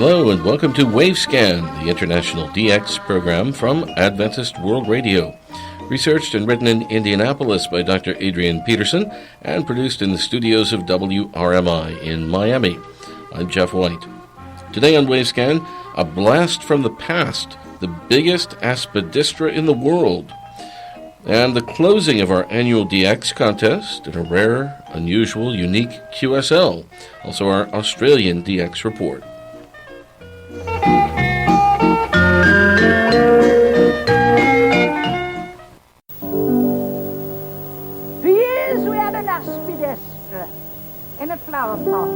Hello and welcome to Wavescan, the international DX program from Adventist World Radio. Researched and written in Indianapolis by Dr. Adrian Peterson and produced in the studios of WRMI in Miami. I'm Jeff White. Today on Wavescan, a blast from the past, the biggest aspidistra in the world, and the closing of our annual DX contest and a rare, unusual, unique QSL, also our Australian DX report. In a flower pot,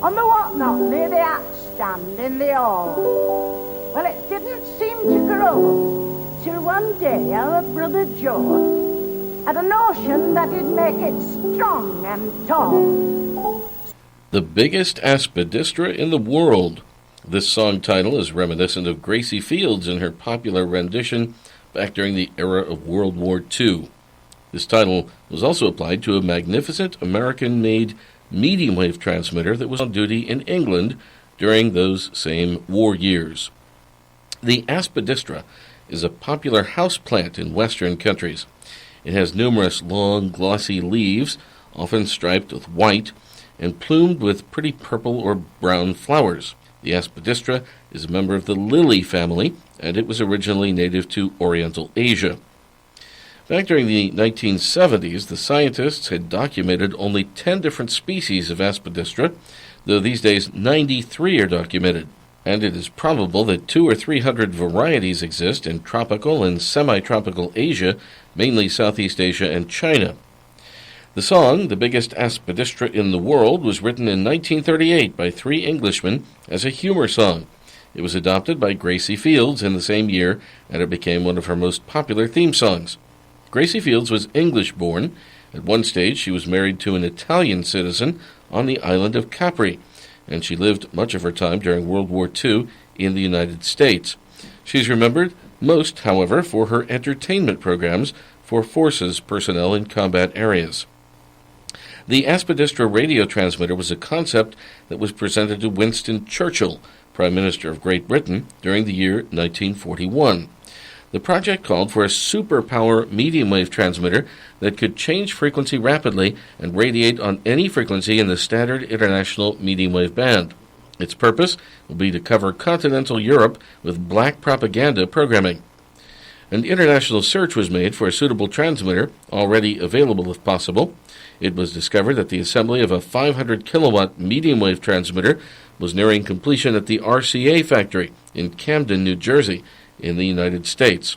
on the whatnot near the hat stand in the hall. Well, it didn't seem to grow till one day our brother George had a notion that he'd make it strong and tall. The biggest aspidistra in the world. This song title is reminiscent of Gracie Fields in her popular rendition back during the era of World War II. This title was also applied to a magnificent American-made medium-wave transmitter that was on duty in England during those same war years. The aspidistra is a popular houseplant in Western countries. It has numerous long, glossy leaves, often striped with white, and plumed with pretty purple or brown flowers. The aspidistra is a member of the lily family, and it was originally native to Oriental Asia. Back during the 1970s, the scientists had documented only 10 different species of aspidistra, though these days 93 are documented, and it is probable that 200 or 300 varieties exist in tropical and semi-tropical Asia, mainly Southeast Asia and China. The song, The Biggest Aspidistra in the World, was written in 1938 by 3 Englishmen as a humor song. It was adopted by Gracie Fields in the same year, and it became one of her most popular theme songs. Gracie Fields was English-born. At one stage, she was married to an Italian citizen on the island of Capri, and she lived much of her time during World War II in the United States. She's remembered most, however, for her entertainment programs for forces personnel in combat areas. The aspidistra radio transmitter was a concept that was presented to Winston Churchill, Prime Minister of Great Britain, during the year 1941. The project called for a superpower medium-wave transmitter that could change frequency rapidly and radiate on any frequency in the standard international medium-wave band. Its purpose will be to cover continental Europe with black propaganda programming. An international search was made for a suitable transmitter, already available if possible. It was discovered that the assembly of a 500-kilowatt medium-wave transmitter was nearing completion at the RCA factory in Camden, New Jersey, in the United States.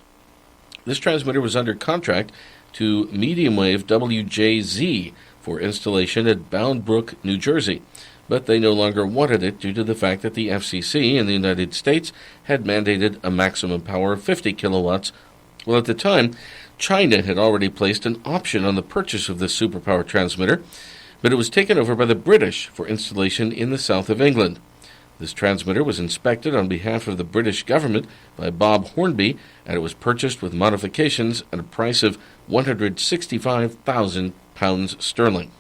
This transmitter was under contract to medium wave WJZ for installation at Bound Brook, New Jersey, but they no longer wanted it due to the fact that the FCC in the United States had mandated a maximum power of 50 kilowatts. Well, at the time, China had already placed an option on the purchase of this superpower transmitter, but it was taken over by the British for installation in the south of England. This transmitter was inspected on behalf of the British government by Bob Hornby, and it was purchased with modifications at a price of £165,000 sterling.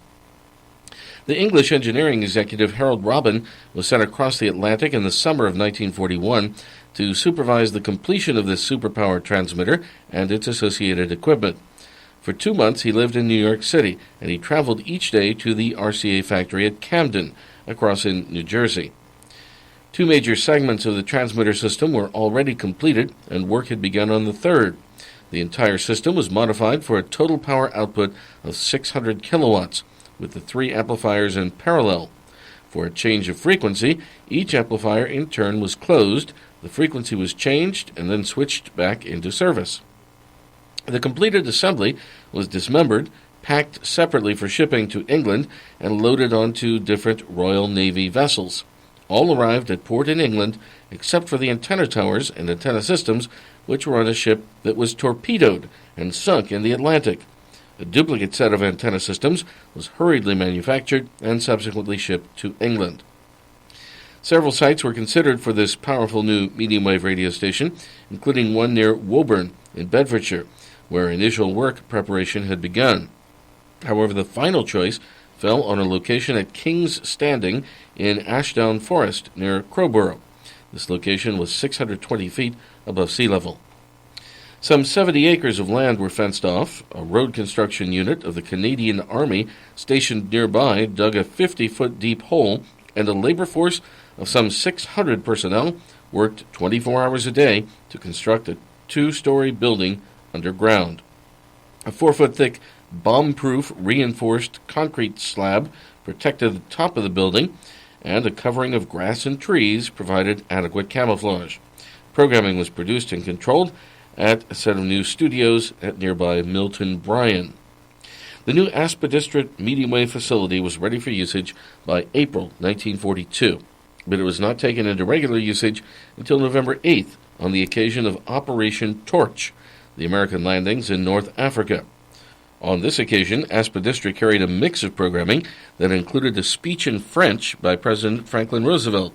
The English engineering executive Harold Robin was sent across the Atlantic in the summer of 1941 to supervise the completion of this superpower transmitter and its associated equipment. For 2 months he lived in New York City, and he traveled each day to the RCA factory at Camden, across in New Jersey. 2 major segments of the transmitter system were already completed, and work had begun on the third. The entire system was modified for a total power output of 600 kilowatts, with the 3 amplifiers in parallel. For a change of frequency, each amplifier in turn was closed, the frequency was changed, and then switched back into service. The completed assembly was dismembered, packed separately for shipping to England, and loaded onto different Royal Navy vessels. All arrived at port in England, except for the antenna towers and antenna systems, which were on a ship that was torpedoed and sunk in the Atlantic. A duplicate set of antenna systems was hurriedly manufactured and subsequently shipped to England. Several sites were considered for this powerful new medium-wave radio station, including one near Woburn in Bedfordshire, where initial work preparation had begun. However, the final choice fell on a location at King's Standing in Ashdown Forest near Crowborough. This location was 620 feet above sea level. Some 70 acres of land were fenced off. A road construction unit of the Canadian Army stationed nearby dug a 50-foot deep hole, and a labor force of some 600 personnel worked 24 hours a day to construct a 2-story building underground. A 4-foot-thick, bomb-proof, reinforced concrete slab protected the top of the building, and a covering of grass and trees provided adequate camouflage. Programming was produced and controlled at a set of new studios at nearby Milton Bryan. The new Aspidistra medium wave facility was ready for usage by April 1942, but it was not taken into regular usage until November 8th on the occasion of Operation Torch, the American landings in North Africa. On this occasion, Aspidistra carried a mix of programming that included a speech in French by President Franklin Roosevelt,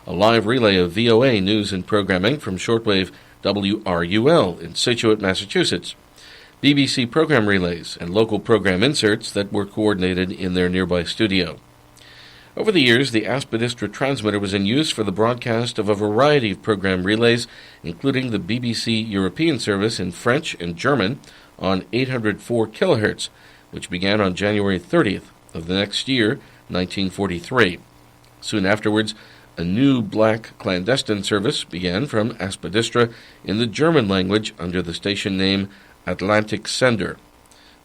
a live relay of VOA news and programming from shortwave WRUL in Scituate, Massachusetts, BBC program relays, and local program inserts that were coordinated in their nearby studio. Over the years, the Aspidistra transmitter was in use for the broadcast of a variety of program relays, including the BBC European service in French and German on 804 kHz, which began on January 30th of the next year, 1943. Soon afterwards, a new black clandestine service began from Aspidistra in the German language under the station name Atlantic Sender.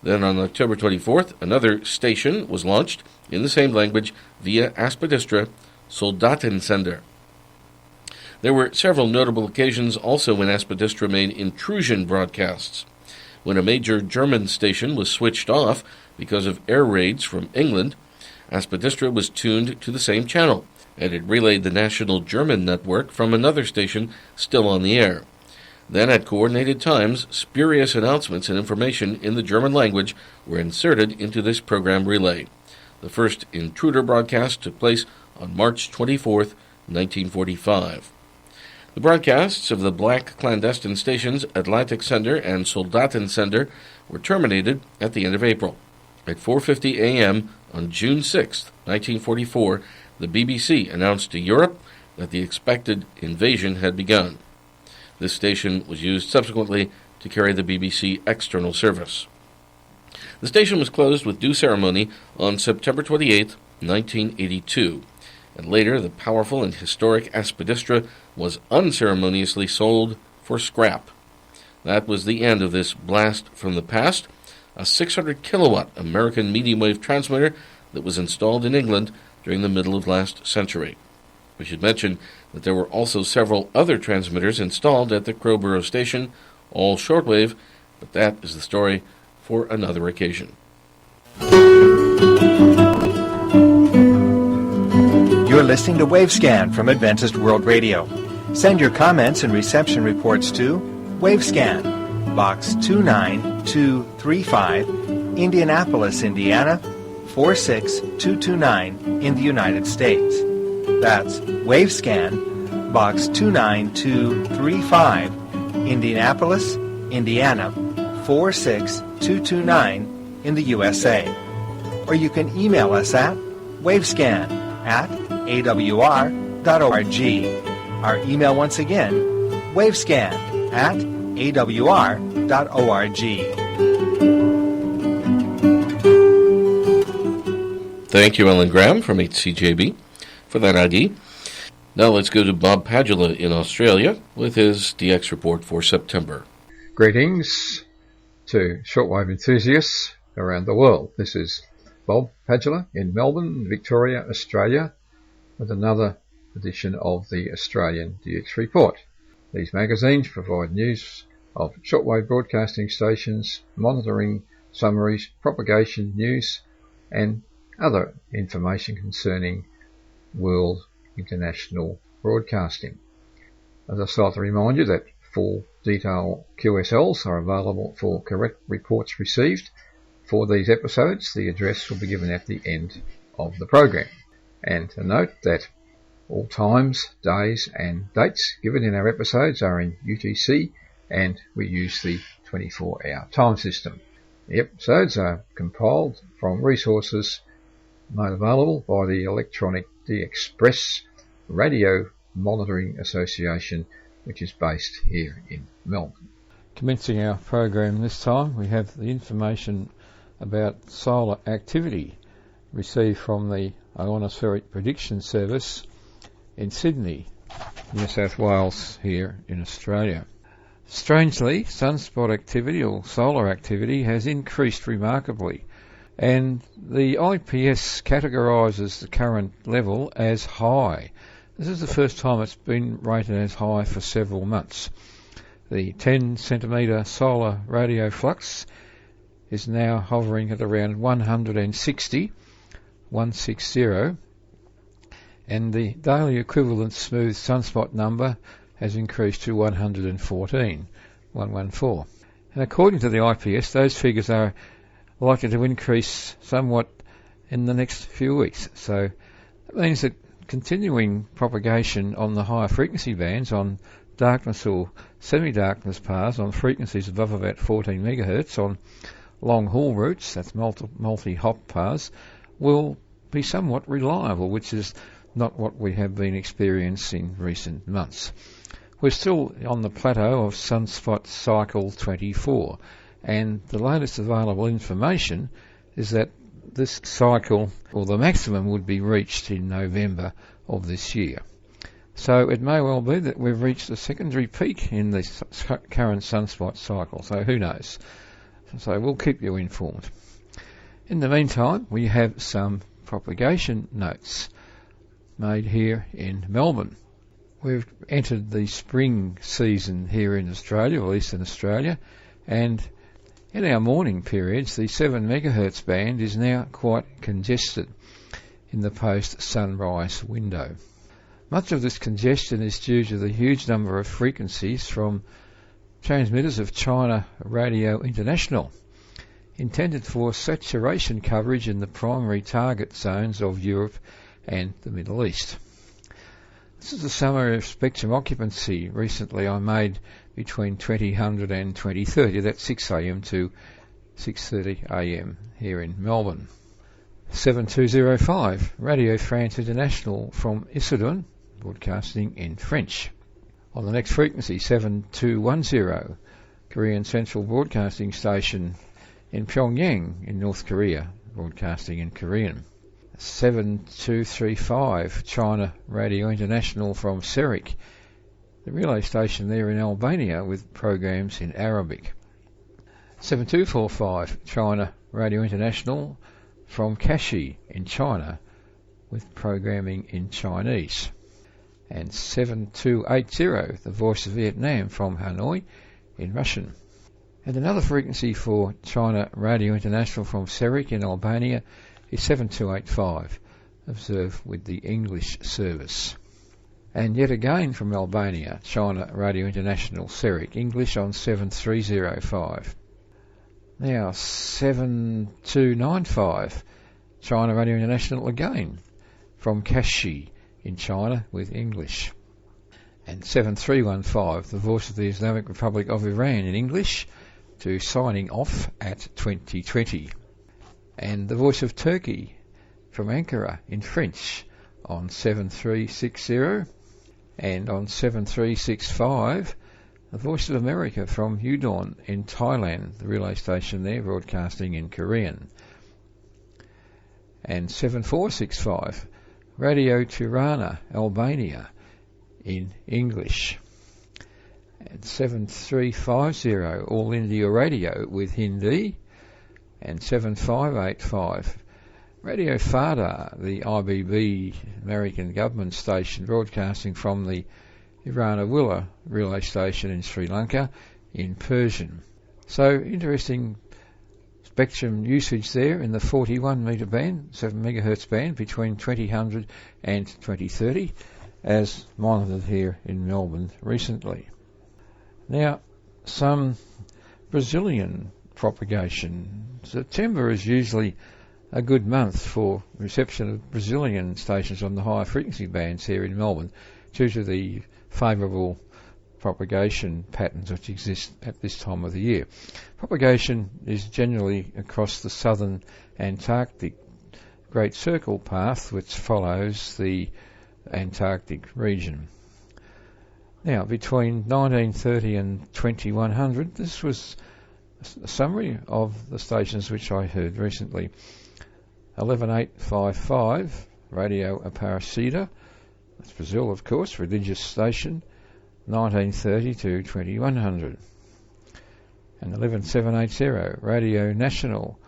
Then on October 24th, another station was launched in the same language via Aspidistra Soldatensender. There were several notable occasions also when Aspidistra made intrusion broadcasts. When a major German station was switched off because of air raids from England, Aspidistra was tuned to the same channel, and it relayed the national German network from another station still on the air. Then, at coordinated times, spurious announcements and information in the German language were inserted into this program relay. The first intruder broadcast took place on March 24th, 1945. The broadcasts of the black clandestine stations Atlantic Sender and Soldatensender were terminated at the end of April. At 4:50 a.m. on June 6, 1944, the BBC announced to Europe that the expected invasion had begun. This station was used subsequently to carry the BBC external service. The station was closed with due ceremony on September 28, 1982. And later, the powerful and historic Aspidistra was unceremoniously sold for scrap. That was the end of this blast from the past, a 600-kilowatt American medium-wave transmitter that was installed in England during the middle of last century. We should mention that there were also several other transmitters installed at the Crowborough station, all shortwave, but that is the story for another occasion. You're listening to Wavescan from Adventist World Radio. Send your comments and reception reports to Wavescan, Box 29235, Indianapolis, Indiana, 46229 in the United States. That's Wavescan, Box 29235, Indianapolis, Indiana, 46229 in the USA. Or you can email us at wavescan@awr.org. Our email once again, wavescan@awr.org. Thank you, Ellen Graham from HCJB, for that ID. Now let's go to Bob Padula in Australia with his DX report for September. Greetings to shortwave enthusiasts around the world. This is Bob Padula in Melbourne, Victoria, Australia, with another edition of the Australian DX Report. These magazines provide news of shortwave broadcasting stations, monitoring summaries, propagation news, and other information concerning world international broadcasting. As I start to remind you that full detail QSLs are available for correct reports received for these episodes. The address will be given at the end of the program. And to note that all times, days and dates given in our episodes are in UTC, and we use the 24-hour time system. The episodes are compiled from resources made available by the Electronic DXpress Radio Monitoring Association, which is based here in Melbourne. Commencing our program this time, we have the information about solar activity received from the Ionospheric Prediction Service in Sydney, New South Wales, here in Australia. Strangely, sunspot activity or solar activity has increased remarkably, and the IPS categorises the current level as high. This is the first time it's been rated as high for several months. The 10 centimetre solar radio flux is now hovering at around 160, and the daily equivalent smooth sunspot number has increased to 114. And according to the IPS, those figures are likely to increase somewhat in the next few weeks. So that means that continuing propagation on the higher frequency bands on darkness or semi-darkness paths on frequencies above about 14 megahertz on long-haul routes, that's multi-hop paths, will be somewhat reliable, which is not what we have been experiencing in recent months. We're still on the plateau of sunspot cycle 24, and the latest available information is that this cycle, or the maximum, would be reached in November of this year. So it may well be that we've reached a secondary peak in the current sunspot cycle, so who knows. So we'll keep you informed. In the meantime, we have some propagation notes made here in Melbourne. We've entered the spring season here in Australia, or Eastern Australia, and in our morning periods, the 7 megahertz band is now quite congested in the post-sunrise window. Much of this congestion is due to the huge number of frequencies from transmitters of China Radio International, intended for saturation coverage in the primary target zones of Europe and the Middle East. This is a summary of spectrum occupancy recently I made between 2000 and 2030, that's 6 a.m. to 6:30 a.m. here in Melbourne. 7205, Radio France International from Issoudun, broadcasting in French. On the next frequency, 7210, Korean Central Broadcasting Station in Pyongyang in North Korea, broadcasting in Korean. 7235, China Radio International from Serik, the relay station there in Albania with programs in Arabic. 7245, China Radio International from Kashi in China with programming in Chinese. And 7280, the Voice of Vietnam from Hanoi in Russian. And another frequency for China Radio International from Serik in Albania is 7285, observed with the English service. And yet again from Albania, China Radio International Serik, English on 7305. Now 7295, China Radio International again from Kashi in China with English. And 7315, the Voice of the Islamic Republic of Iran in English, to signing off at 2020. And the Voice of Turkey from Ankara in French on 7360, and on 7365, the Voice of America from Udon in Thailand, the relay station there broadcasting in Korean. And 7465, Radio Tirana, Albania in English. And 7350, All India Radio with Hindi. And 7585, Radio Fada, the IBB American government station broadcasting from the Iranawilla relay station in Sri Lanka in Persian. So interesting spectrum usage there in the 41 metre band, 7 megahertz band between 2000 and 2030 as monitored here in Melbourne recently. Now, some Brazilian propagation. September is usually a good month for reception of Brazilian stations on the higher frequency bands here in Melbourne due to the favourable propagation patterns which exist at this time of the year. Propagation is generally across the southern Antarctic Great Circle path which follows the Antarctic region. Now, between 1930 and 2100, this was a summary of the stations which I heard recently. 11855, Radio Aparecida, that's Brazil, of course, religious station, 1930 to 2100. And 11780, Radio Nacional,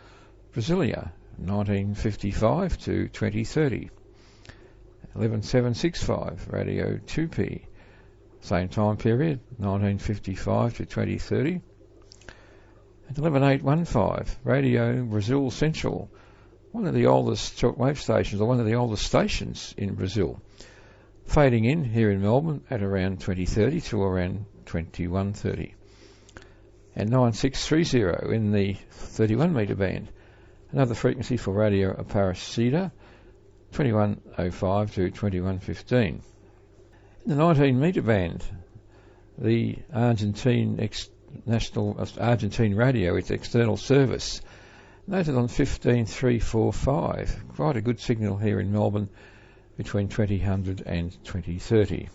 Brasilia, 1955 to 2030. 11765, Radio Tupi, same time period, 1955 to 2030. And 11815, Radio Brazil Central, one of the oldest shortwave stations, or one of the oldest stations in Brazil, fading in here in Melbourne at around 2030 to around 2130. And 9630 in the 31 metre band, another frequency for Radio Aparecida, 2105 to 2115. In the 19 metre band, the Argentine radio, its external service, noted on 15345, quite a good signal here in Melbourne between 2000 and 2030.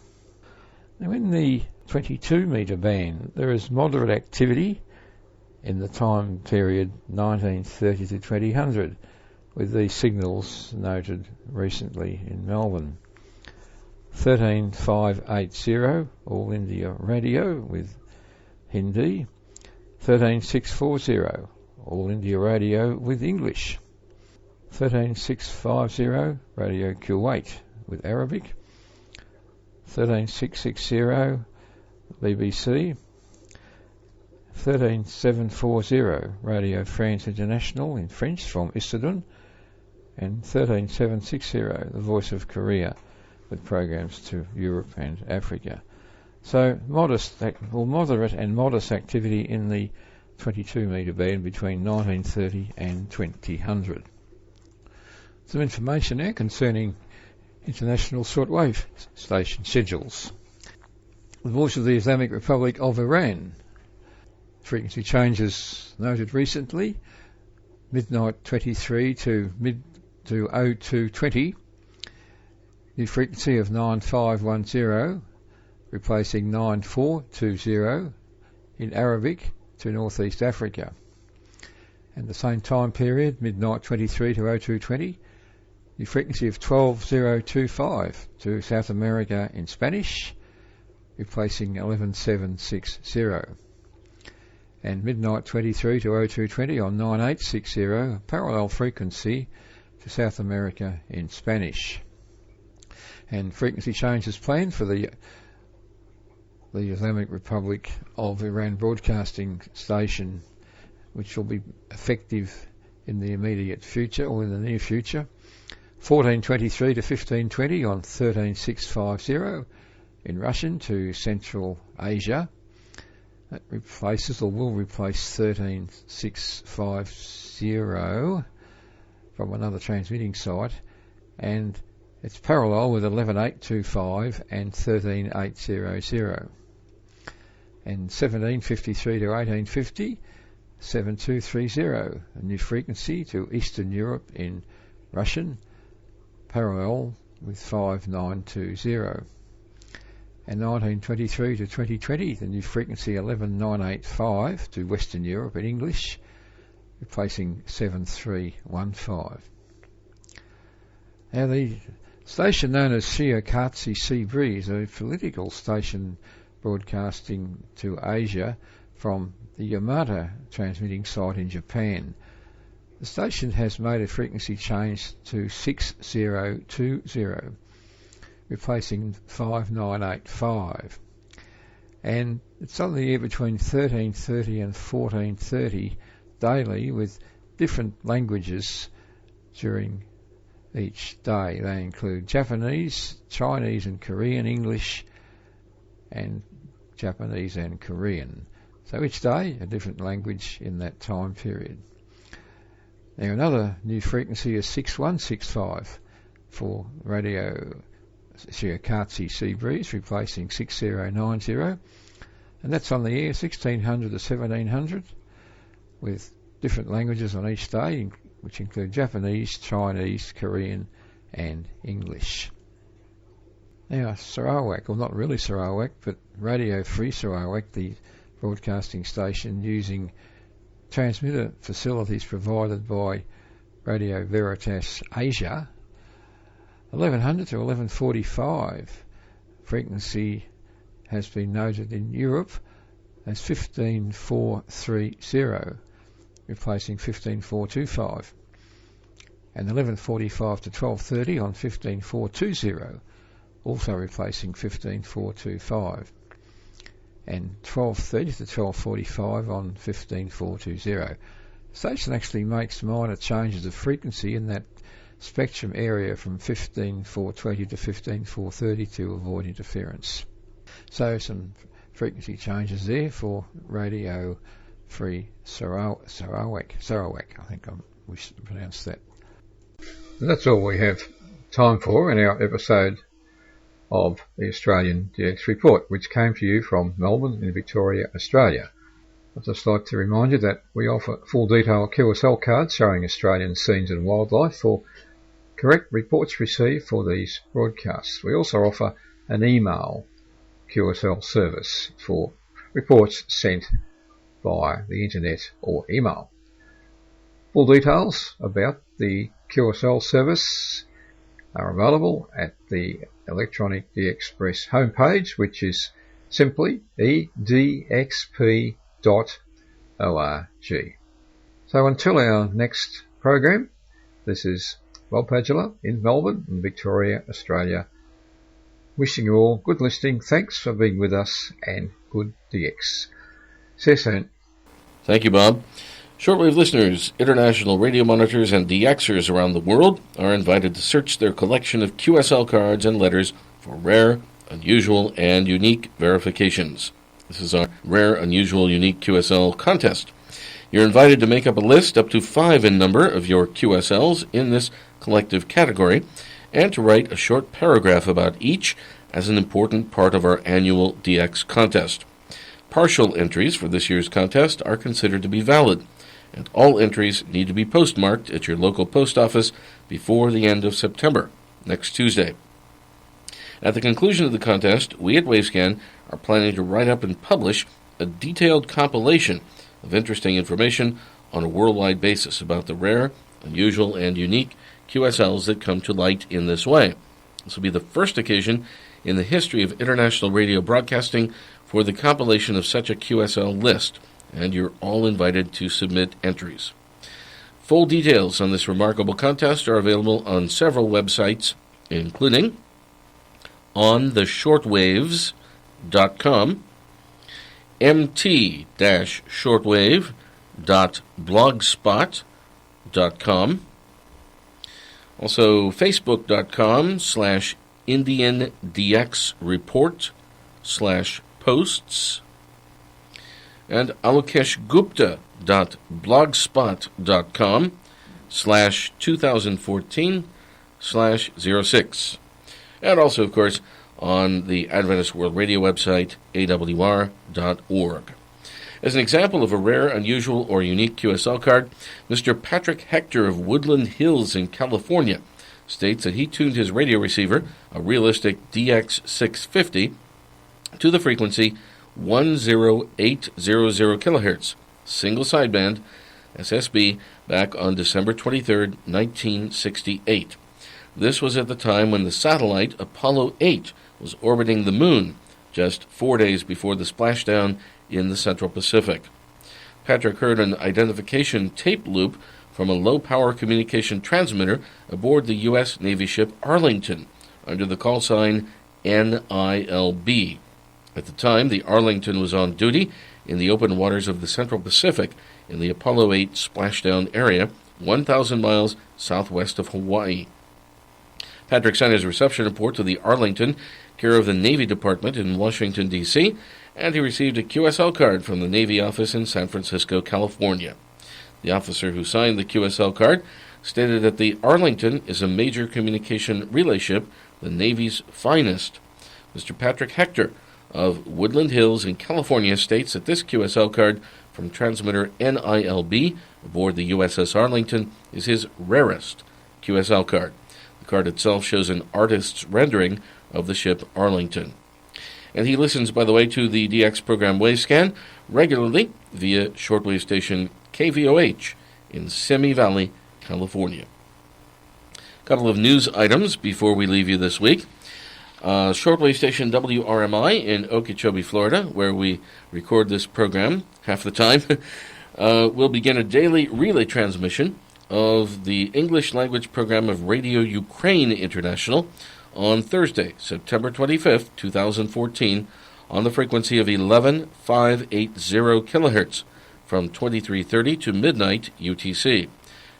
Now in the 22 metre band, there is moderate activity in the time period 1930 to 2000, with these signals noted recently in Melbourne. 13580, All India Radio with Hindi. 13640, All India Radio with English. 13650, Radio Kuwait with Arabic. 13660, BBC. 13740, Radio France International in French from Issoudun. And 13760, The Voice of Korea, with programs to Europe and Africa. So moderate and modest activity in the 22 metre band between 1930 and 2000. Some information now concerning international shortwave station schedules. The Voice of the Islamic Republic of Iran. Frequency changes noted recently. Midnight 23 to 0220. New frequency of 9510, replacing 9420 in Arabic to Northeast Africa. And the same time period, midnight 23 to 0220, the frequency of 12025 to South America in Spanish, replacing 11760. And midnight 23 to 0220 on 9860, parallel frequency to South America in Spanish. And frequency changes planned for the Islamic Republic of Iran broadcasting station, which will be effective in the immediate future or in the near future. 1423 to 1520 on 13650 in Russian to Central Asia. That replaces or will replace 13650 from another transmitting site, and it's parallel with 11825 and 13800. And 1753 to 1850, 7230, a new frequency to Eastern Europe in Russian, parallel with 5920. And 1923 to 2020, the new frequency 11985 to Western Europe in English, replacing 7315. Now the station known as Shiokatsu Sea Breeze, a political station broadcasting to Asia from the Yamata transmitting site in Japan. The station has made a frequency change to 6020, replacing 5985. And it's on the air between 1330 and 1430 daily with different languages during each day. They include Japanese, Chinese and Korean, English and Japanese and Korean. So each day a different language in that time period. Now another new frequency is 6165 for Radio Shiokatsu Sea Breeze, replacing 6090, and that's on the air 1600 to 1700 with different languages on each day, which include Japanese, Chinese, Korean and English. Now, Sarawak, well, not really Sarawak, but Radio Free Sarawak, the broadcasting station using transmitter facilities provided by Radio Veritas Asia, 1100 to 1145 frequency has been noted in Europe as 15430, replacing 15425, and 1145 to 1230 on 15420, also replacing 15425, and 1230 to 1245 on 15420. The station actually makes minor changes of frequency in that spectrum area from 15420 to 15430 to avoid interference. So some frequency changes there for Radio Free Sarawak. I think we should pronounce that. And that's all we have time for in our episode of the Australian DX Report, which came to you from Melbourne in Victoria, Australia. I'd just like to remind you that we offer full detail QSL cards showing Australian scenes and wildlife for correct reports received for these broadcasts. We also offer an email QSL service for reports sent via the internet or email. Full details about the QSL service are available at the Electronic DXpress homepage, which is simply edxp.org. So until our next program, this is Bob Padula in Melbourne in Victoria, Australia, wishing you all good listening. Thanks for being with us, and good DX. See you soon. Thank you, Bob. Shortwave listeners, international radio monitors, and DXers around the world are invited to search their collection of QSL cards and letters for rare, unusual, and unique verifications. This is our Rare, Unusual, Unique QSL contest. You're invited to make up a list up to 5 in number of your QSLs in this collective category, and to write a short paragraph about each as an important part of our annual DX contest. Partial entries for this year's contest are considered to be valid, and all entries need to be postmarked at your local post office before the end of September, next Tuesday. At the conclusion of the contest, we at Wavescan are planning to write up and publish a detailed compilation of interesting information on a worldwide basis about the rare, unusual, and unique QSLs that come to light in this way. This will be the first occasion in the history of international radio broadcasting for the compilation of such a QSL list, and you're all invited to submit entries. Full details on this remarkable contest are available on several websites, including ontheshortwaves.com, mt-shortwave.blogspot.com, also facebook.com/IndianDXReport/posts, and alokeshgupta.blogspot.com/2014/06. And also, of course, on the Adventist World Radio website, awr.org. As an example of a rare, unusual, or unique QSL card, Mr. Patrick Hector of Woodland Hills in California states that he tuned his radio receiver, a realistic DX650, to the frequency 10800 kilohertz, single sideband, SSB, back on December 23, 1968. This was at the time when the satellite Apollo 8 was orbiting the moon, just 4 days before the splashdown in the Central Pacific. Patrick heard an identification tape loop from a low-power communication transmitter aboard the U.S. Navy ship Arlington under the call sign NILB. At the time, the Arlington was on duty in the open waters of the Central Pacific in the Apollo 8 splashdown area, 1,000 miles southwest of Hawaii. Patrick sent his reception report to the Arlington, care of the Navy Department in Washington, D.C., and he received a QSL card from the Navy office in San Francisco, California. The officer who signed the QSL card stated that the Arlington is a major communication relay ship, the Navy's finest. Mr. Patrick Hector of Woodland Hills in California states that this QSL card from transmitter NILB aboard the USS Arlington is his rarest QSL card. The card itself shows an artist's rendering of the ship Arlington. And he listens, by the way, to the DX program Wavescan regularly via shortwave station KVOH in Simi Valley, California. A couple of news items before we leave you this week. Shortwave station WRMI in Okeechobee, Florida, where we record this program half the time, will begin a daily relay transmission of the English language program of Radio Ukraine International on Thursday, September 25th, 2014, on the frequency of 11,580 kilohertz from 2330 to midnight UTC.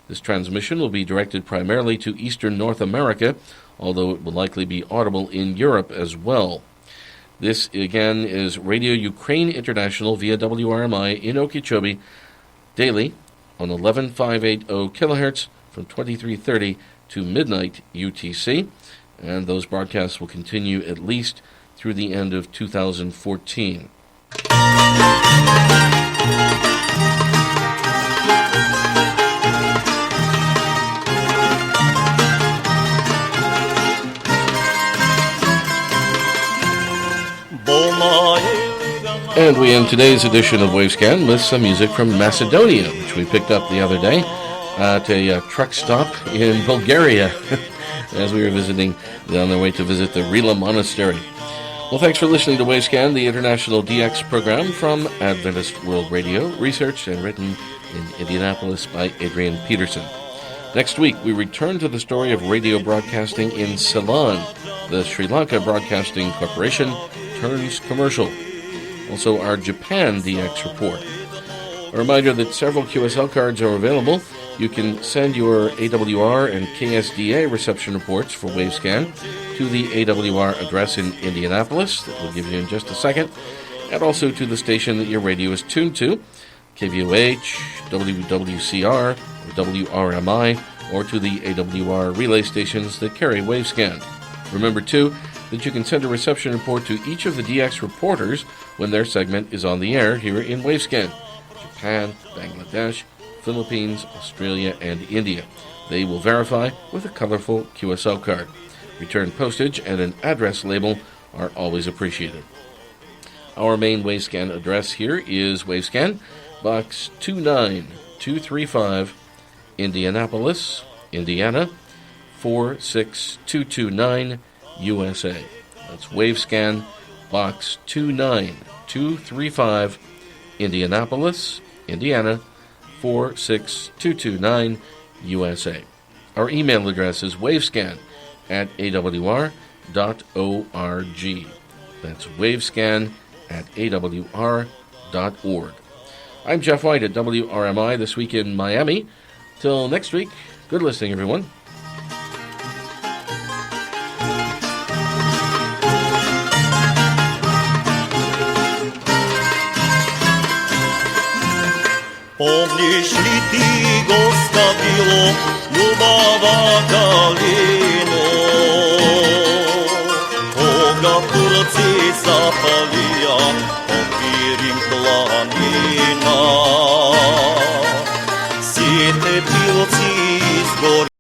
This transmission will be directed primarily to Eastern North America, although it will likely be audible in Europe as well. This, again, is Radio Ukraine International via WRMI in Okeechobee, daily on 11,580 kilohertz from 2330 to midnight UTC, and those broadcasts will continue at least through the end of 2014. And we end today's edition of Wavescan with some music from Macedonia, which we picked up the other day at a truck stop in Bulgaria as we were on our way to visit the Rila Monastery. Well, thanks for listening to Wavescan, the international DX program from Adventist World Radio, researched and written in Indianapolis by Adrian Peterson. Next week, we return to the story of radio broadcasting in Ceylon. The Sri Lanka Broadcasting Corporation turns commercial. Also, our Japan DX report. A reminder that several QSL cards are available. You can send your AWR and KSDA reception reports for Wavescan to the AWR address in Indianapolis that we'll give you in just a second, and also to the station that your radio is tuned to, KVOH, WWCR, or WRMI, or to the AWR relay stations that carry Wavescan. Remember, too, that you can send a reception report to each of the DX reporters when their segment is on the air here in Wavescan. Japan, Bangladesh, Philippines, Australia, and India. They will verify with a colorful QSL card. Return postage and an address label are always appreciated. Our main Wavescan address here is Wavescan, Box 29235, Indianapolis, Indiana, 46229, USA. That's Wavescan, Box 29235, Indianapolis, Indiana, 46229, USA. Our email address is wavescan@awr.org. That's wavescan@awr.org. I'm Jeff White at WRMI this week in Miami. Till next week, good listening, everyone. Помнишь ли ты, Господи, любава калину, кога турци запалија по Пирим планина, сите пилоци изгорели.